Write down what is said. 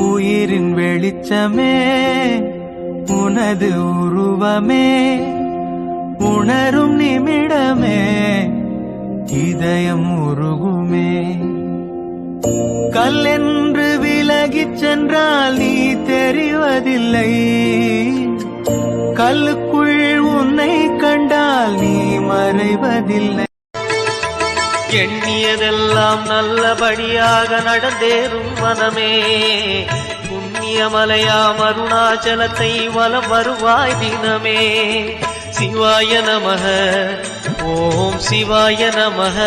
உயிரின் வெளிச்சமே உனது உருவமே உணரும் நிமிடமே இதயம் உருகுமே. கல்லென்று விலகிச் சென்றால் நீ தெரிவதில்லை, கல்லுக்குள் உன்னை கண்டால் நீ மறைவதில்லை. எண்ணியதெல்லாம் நல்லபடியாக நடந்தேறும் மனமே, புண்ணியமலையாம் அருணாச்சலத்தை வலம் வருவாய் தினமே. சிவாய நமக, ஓம் சிவாய நமக.